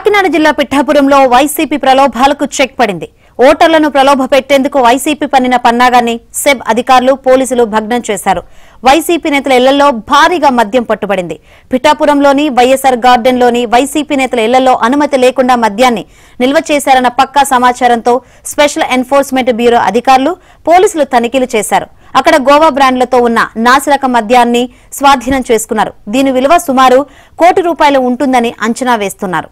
కాకినాడ జిల్లా పిఠాపురంలో వైసీపీ ప్రలోభాలకు చెక్ పడింది. ఓటర్లను ప్రలోభ పెట్టేందుకు వైసీపీ పన్నిన పన్నాగాన్ని సెబ్ అధికారులు పోలీసులు భగ్నం చేశారు. వైసీపీ నేతల ఇళ్లలో భారీగా మద్యం పట్టుబడింది. పిఠాపురంలోని వైఎస్ఆర్ గార్డెన్లోని వైసీపీ నేతల ఇళ్లలో అనుమతి లేకుండా మద్యాన్ని నిల్వ చేశారన్న పక్కా సమాచారంతో స్పెషల్ ఎన్ఫోర్స్మెంట్ బ్యూరో అధికారులు పోలీసులు తనిఖీలు చేశారు. అక్కడ గోవా బ్రాండ్లతో ఉన్న నాసిరకం మద్యాన్ని స్వాధీనం చేసుకున్నారు. దీని విలువ సుమారు ₹1 కోటి ఉంటుందని అంచనా వేస్తున్నారు.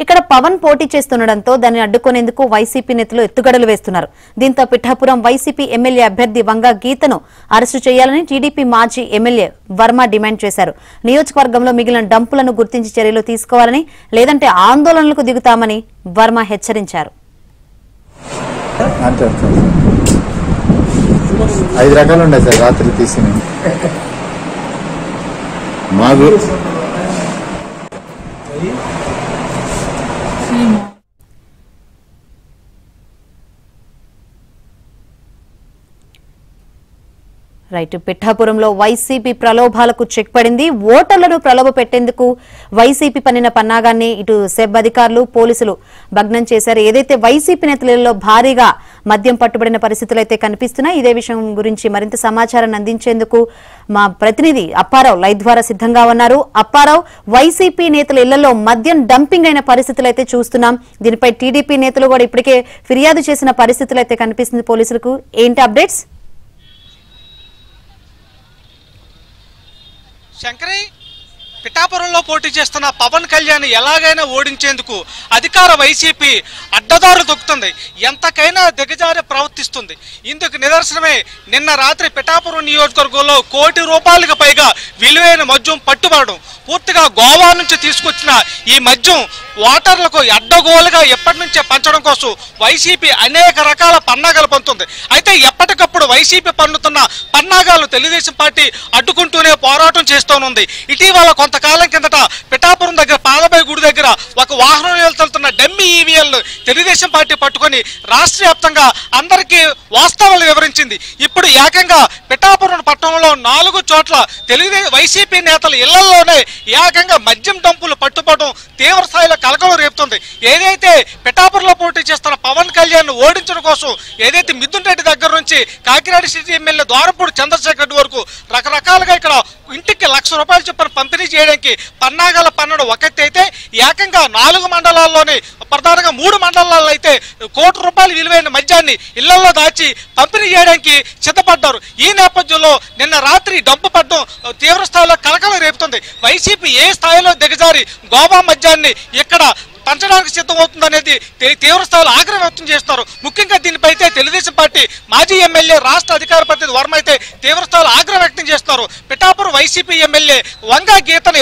ఇక్కడ పవన్ పోటీ చేస్తుండటంతో దాన్ని అడ్డుకునేందుకు వైసీపీ నేతలు ఎత్తుగడలు వేస్తున్నారు. దీంతో పిఠాపురం వైసీపీ ఎమ్మెల్యే అభ్యర్థి వంగా గీతను అరెస్టు చేయాలని టీడీపీ మాజీ ఎమ్మెల్యే వర్మ డిమాండ్ చేశారు. నియోజకవర్గంలో మిగిలిన డంపులను గుర్తించి చర్యలు తీసుకోవాలని, లేదంటే ఆందోళనలకు దిగుతామని వర్మ హెచ్చరించారు. 5 రకాలు ఉన్నాయి సార్ రాత్రి తీసిన రైట్. పిఠాపురంలో వైసీపీ ప్రలోభాలకు చెక్ పడింది. ఓటర్లను ప్రలోభ పెట్టేందుకు వైసీపీ పన్నిన పన్నాగాన్ని ఇటు సెబ్ అధికారులు పోలీసులు భగ్నం చేశారు. ఏదైతే వైసీపీ నేతలలో భారీగా మద్యం పట్టుబడిన పరిస్థితులు అయితే కనిపిస్తున్నాయి. ఇదే విషయం గురించి మరింత సమాచారాన్ని అందించేందుకు మా ప్రతినిధి అప్పారావు లైవ్ ద్వారా సిద్ధంగా ఉన్నారు. అప్పారావు, వైసీపీ నేతల ఇళ్లలో మద్యం డంపింగ్ అయిన పరిస్థితులు అయితే చూస్తున్నాం. దీనిపై టీడీపీ నేతలు కూడా ఇప్పటికే ఫిర్యాదు చేసిన పరిస్థితులు అయితే కనిపిస్తుంది పోలీసులకు. ఏంటి అప్డేట్స్? శంకరి, పిఠాపురంలో పోటీ చేస్తున్న పవన్ కళ్యాణ్ ఎలాగైనా ఓడించేందుకు అధికార వైసీపీ అడ్డదారులు తొక్కుతుంది, ఎంతకైనా దిగజారి ప్రవర్తిస్తుంది. ఇందుకు నిదర్శనమే నిన్న రాత్రి పిఠాపురం నియోజకవర్గంలో ₹1 కోటికి పైగా విలువైన మద్యం పట్టుబడడం. పూర్తిగా గోవా నుంచి తీసుకొచ్చిన ఈ మద్యం ఓటర్లకు అడ్డగోలుగా ఎప్పటి నుంచే పంచడం కోసం వైసీపీ అనేక రకాల పన్నాగాలు పంతుంది. అయితే ఎప్పటికప్పుడు వైసీపీ పన్నుతున్న పన్నాగాలు తెలుగుదేశం పార్టీ అడ్డుకుంటూనే పోరాటం చేస్తూనుంది. ఇటీవల కొంతకాలం కిందట పిఠాపురం దగ్గర పాలబాయి గుడి దగ్గర ఒక వాహనం వెళ్తున్న డమ్మీ ఈవీఎల్ తెలుగుదేశం పార్టీ పట్టుకొని రాష్ట్ర వ్యాప్తంగా అందరికీ వాస్తవాలు వివరించింది. ఇప్పుడు ఏకంగా పిఠాపురం పట్టణంలో 4 చోట్ల వైసీపీ నేతల ఇళ్లలోనే ఏకంగా మద్యం డంపులు పట్టుబడడం తీవ్ర స్థాయిలో కలకలం రేపుతుంది. ఏదైతే పిఠాపురంలో పోటీ చేస్తున్న పవన్ కళ్యాణ్ ఓడించడం కోసం ఏదైతే మిథున్ రెడ్డి దగ్గర నుంచి కాకినాడ సిటీ ఎమ్మెల్యే ద్వారపూడి చంద్రశేఖర్ రెడ్డి వరకు రకరకాలుగా ఇక్కడ ఇంటికి ₹1,00,000 చొప్పున పంపిణీ చేయడానికి పన్నాగాల పన్నడం ఒక ఎత్తు అయితే, ఏకంగా 4 మండలాల్లోనే ప్రధానంగా 3 మండలాల్లో అయితే ₹1 కోటి విలువైన మద్యాన్ని ఇళ్లలో దాచి పంపిణీ చేయడానికి సిద్ధపడ్డారు. ఈ నేపథ్యంలో నిన్న రాత్రి డబ్బు పడ్డం తీవ్ర స్థాయిలో కలకలం రేపుతుంది. వైసీపీ ఏ స్థాయిలో దిగజారి గోవా మద్యాన్ని ఇక్కడ పంచడానికి సిద్ధమవుతుందనేది తీవ్ర స్థాయిలో ఆగ్రహం వ్యక్తం చేస్తున్నారు. ముఖ్యంగా దీనిపై అయితే తెలుగుదేశం పార్టీ మాజీ ఎమ్మెల్యే రాష్ట్ర అధికార ప్రతినిధి వర్మ అయితే తీవ్ర స్థాయిలో ఆగ్రహం వ్యక్తం చేస్తున్నారు. పిఠాపురం వైసీపీ ఎమ్మెల్యే వంగా గీతను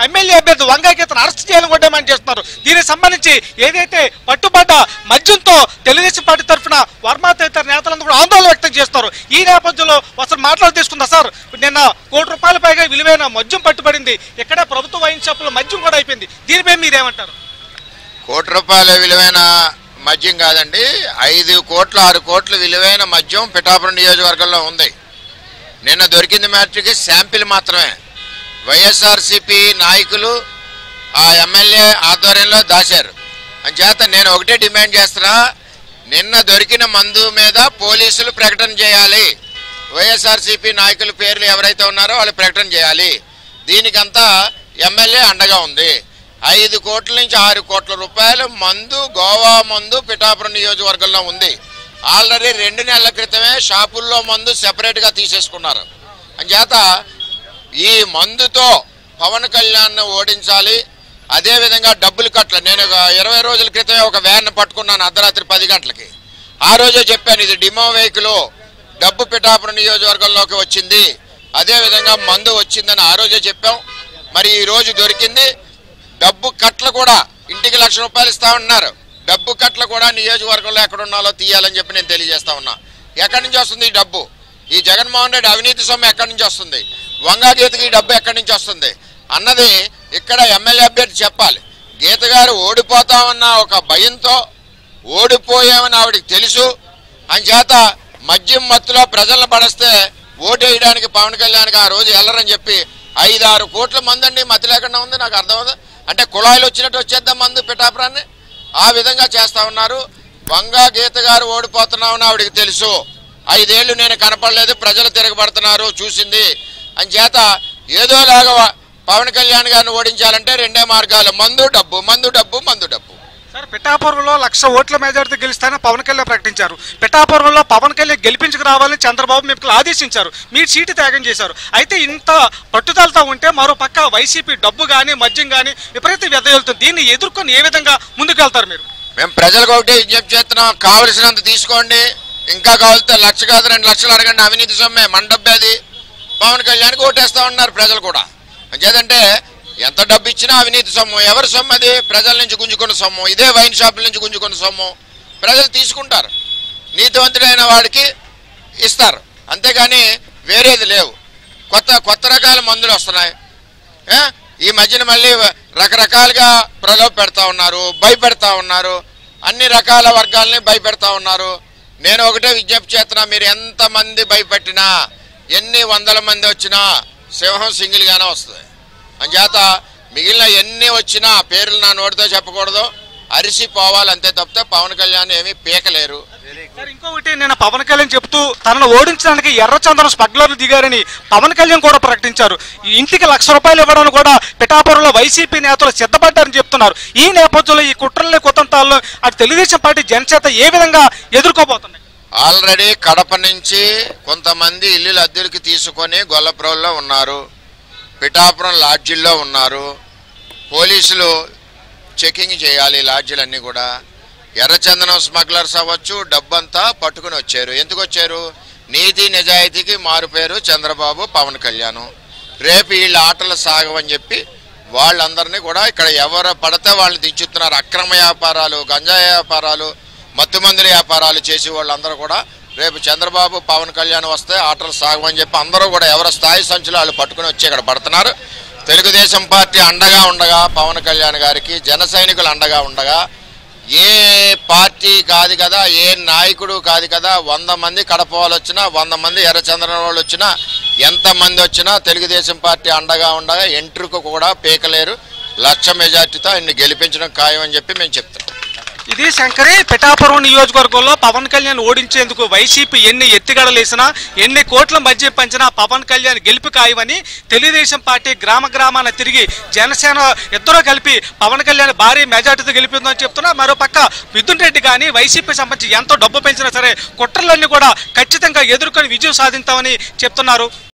ఎమ్మెల్యే అభ్యర్థి వంగా గీతను అరెస్ట్ చేయాలని కూడా డిమాండ్ చేస్తున్నారు. దీనికి సంబంధించి ఏదైతే పట్టుబడ్డ మద్యంతో తెలుగుదేశం పార్టీ తరఫున వర్మ తదితర నేతలందరూ కూడా ఆందోళన వ్యక్తం చేస్తారు. ఈ నేపథ్యంలో అసలు మాట్లాడి తీసుకుందా సార్, నిన్న ₹1 కోటి పైగా విలువైన మద్యం పట్టుబడింది. ఇక్కడ ప్రభుత్వ వైన్ షాపులో మద్యం కూడా అయిపోయింది. దీనిపై మీరేమంటారు? ₹1 కోటి విలువైన మద్యం కాదండి, 5 కోట్ల 6 కోట్ల విలువైన మద్యం పిఠాపురం నియోజకవర్గంలో ఉంది. నిన్న దొరికింది మ్యాట్రికి శాంపిల్ మాత్రమే. వైఎస్ఆర్సీపీ నాయకులు ఆ ఎమ్మెల్యే ఆధ్వర్యంలో దాచారు. అంచేత నేను ఒకటే డిమాండ్ చేస్తున్నా, నిన్న దొరికిన మందు మీద పోలీసులు ప్రకటన చేయాలి. వైఎస్ఆర్సీపీ నాయకుల పేర్లు ఎవరైతే ఉన్నారో వాళ్ళు ప్రకటన చేయాలి. దీనికంతా ఎమ్మెల్యే అండగా ఉంది. 5 కోట్ల నుంచి ₹6 కోట్ల మందు, గోవా మందు పిఠాపురం నియోజకవర్గంలో ఉంది. ఆల్రెడీ 2 నెలల క్రితమే షాపుల్లో మందు సెపరేట్గా తీసేసుకున్నారు. అంచేత ఈ మందుతో పవన్ కళ్యాణ్ ఓడించాలి. అదేవిధంగా డబ్బులు కట్ల నేను 20 రోజుల క్రితమే ఒక వ్యాన్ పట్టుకున్నాను అర్ధరాత్రి 10 గంటలకి. ఆ రోజే చెప్పాను ఇది డిమో వెహికల్, డబ్బు పిఠాపురం నియోజకవర్గంలోకి వచ్చింది, అదేవిధంగా మందు వచ్చిందని ఆ రోజే చెప్పాం. మరి ఈ రోజు దొరికింది. డబ్బు కట్ల కూడా ఇంటికి ₹1,00,000 ఇస్తామన్నారు. డబ్బు కట్ల కూడా నియోజకవర్గంలో ఎక్కడున్నాలో తీయాలని చెప్పి నేను తెలియజేస్తా ఉన్నా. ఎక్కడి నుంచి వస్తుంది ఈ డబ్బు? ఈ జగన్మోహన్ రెడ్డి అవినీతి సొమ్ము ఎక్కడి నుంచి వస్తుంది? వంగా గీతకి ఈ డబ్బు ఎక్కడి నుంచి వస్తుంది అన్నది ఇక్కడ ఎమ్మెల్యే అభ్యర్థి చెప్పాలి. గీత గారు ఓడిపోతామన్న ఒక భయంతో ఓడిపోయామని ఆవిడకి తెలుసు. అంచేత మద్యం మత్తులో ప్రజలను పడేస్తే ఓటేయడానికి పవన్ కళ్యాణ్కి ఆ రోజు వెళ్ళరని చెప్పి 5-6 కోట్ల మంది అండి మతి లేకుండా ఉంది. నాకు అర్థమవుతుంది. అంటే కుళాయిలు వచ్చినట్టు వచ్చేద్దాం మందు పిఠాపురాన్ని. ఆ విధంగా చేస్తా ఉన్నారు. వంగా గీత గారు ఓడిపోతున్నామని ఆవిడికి తెలుసు. 5 ఏళ్ళు నేను కనపడలేదు, ప్రజలు తిరగబడుతున్నారు చూసింది అని చేత ఏదోలాగా పవన్ కళ్యాణ్ గారిని ఓడించాలంటే 2 మార్గాలు, మందు డబ్బు, మందు డబ్బు, మందు డబ్బు. సార్, పిఠాపురంలో 1,00,000 ఓట్ల మెజారిటీ గెలుస్తానని పవన్ కళ్యాణ్ ప్రకటించారు. పిఠాపురంలో పవన్ కళ్యాణ్ గెలిపించుకు రావాలని చంద్రబాబు మీకు ఆదేశించారు. మీరు సీటు త్యాగం చేశారు. అయితే ఇంత పట్టుదలతో ఉంటే మరో పక్క వైసీపీ డబ్బు కానీ మద్యం కానీ విపరీత వెదజల్లుతుంది. దీన్ని ఎదుర్కొని ఏ విధంగా ముందుకెళ్తారు మీరు? మేము ప్రజలకు ఒకటే విజ్ఞప్తి చేస్తున్నాం, కావలసినంత తీసుకోండి, ఇంకా కావాలితే 1,00,000 కాదు 2 లక్షలు అడగండి, అవినీతి సొమ్మే, మన డబ్బే అది. పవన్ కళ్యాణ్కి ఓటేస్తా ఉన్నారు ప్రజలు కూడా. అంచేదంటే ఎంత డబ్బు ఇచ్చినా అవినీతి సొమ్ము. ఎవరి సొమ్ము అది? ప్రజల నుంచి గుంజుకున్న సొమ్ము. ఇదే వైన్ షాపుల నుంచి గుంజుకున్న సొమ్ము ప్రజలు తీసుకుంటారు. నీతివంతుడైన వాడికి ఇస్తారు, అంతేగాని వేరేది లేవు. కొత్త రకాల మందులు వస్తున్నాయి. ఈ మధ్యన మళ్ళీ రకరకాలుగా ప్రలోభ పెడతా ఉన్నారు, భయపెడతా ఉన్నారు, అన్ని రకాల వర్గాలని భయపెడతా ఉన్నారు. నేను ఒకటే విజ్ఞప్తి చేస్తున్నా, మీరు ఎంతమంది భయపెట్టినా, ఎన్ని 100 మంది వచ్చినా సింహం సింగిల్గానే వస్తుంది. అంచేత మిగిలిన ఎన్ని వచ్చినా పేర్లు నా నోటితో చెప్పకూడదు, అరిసిపోవాలి అంతే తప్పితే పవన్ కళ్యాణ్ ఏమీ పీకలేరు. సార్, ఇంకొకటి నేను పవన్ కళ్యాణ్ చెప్తూ తనను ఓడించడానికి ఎర్రచందనం స్మగ్లర్లు దిగారని పవన్ కళ్యాణ్ కూడా ప్రకటించారు. ఇంటికి 1,00,000 రూపాయలు ఇవ్వడానికి కూడా పిఠాపురంలో వైసీపీ నేతలు సిద్ధపడ్డారని చెప్తున్నారు. ఈ నేపథ్యంలో ఈ కుట్రల్ని కుతంత్రాల్లో అటు తెలుగుదేశం పార్టీ జనసేన ఏ విధంగా ఎదుర్కోబోతున్నాయి? ఆల్రెడీ కడప నుంచి కొంతమంది ఇల్లులు అద్దెలకు తీసుకొని గొల్లప్రోల్లో ఉన్నారు, పిఠాపురం లాడ్జిల్లో ఉన్నారు. పోలీసులు చెకింగ్ చేయాలి లాడ్జీలన్నీ కూడా. ఎర్రచందనం స్మగ్లర్స్ అవ్వచ్చు, డబ్బంతా పట్టుకుని వచ్చారు. ఎందుకు వచ్చారు? నీతి నిజాయితీకి మారుపేరు చంద్రబాబు, పవన్ కళ్యాణ్. రేపు వీళ్ళ ఆటలు సాగవని చెప్పి వాళ్ళందరినీ కూడా ఇక్కడ ఎవరు పడితే వాళ్ళని దించుతున్నారు. అక్రమ వ్యాపారాలు, గంజాయి వ్యాపారాలు, మత్తుమందుల వ్యాపారాలు చేసి వాళ్ళందరూ కూడా రేపు చంద్రబాబు, పవన్ కళ్యాణ్ వస్తే ఆటలు సాగమని చెప్పి అందరూ కూడా ఎవరి స్థాయి సంచులు వాళ్ళు పట్టుకుని వచ్చి ఇక్కడ పడుతున్నారు. తెలుగుదేశం పార్టీ అండగా ఉండగా, పవన్ కళ్యాణ్ గారికి జన సైనికులు అండగా ఉండగా, ఏ పార్టీ కాదు కదా, ఏ నాయకుడు కాదు కదా, 100 మంది కడప వాళ్ళు వచ్చినా, 100 మంది ఎర్రచంద్రం వాళ్ళు వచ్చినా, ఎంతమంది వచ్చినా తెలుగుదేశం పార్టీ అండగా ఉండగా ఎంట్రుకు కూడా పీకలేరు. 1,00,000 మెజార్టీతో ఆయన్ని గెలిపించడం ఖాయం అని చెప్పి మేము చెప్తున్నాం. ఇది శంకరి, పిఠాపురం నియోజకవర్గంలో పవన్ కళ్యాణ్ ఓడించేందుకు వైసీపీ ఎన్ని ఎత్తిగడలేసినా, ఎన్ని కోట్ల మధ్య పంచినా పవన్ కళ్యాణ్ గెలుపు ఖాయమని తెలుగుదేశం పార్టీ గ్రామాన తిరిగి జనసేన ఇద్దరూ కలిపి పవన్ కళ్యాణ్ భారీ మెజార్టీతో గెలిపిందని చెప్తున్నా. మరోపక్క మిథున్ రెడ్డి కానీ వైసీపీ సంబంధించి ఎంతో డబ్బు పెంచినా సరే కుట్రలన్నీ కూడా ఖచ్చితంగా ఎదుర్కొని విజయం సాధిస్తామని చెప్తున్నారు.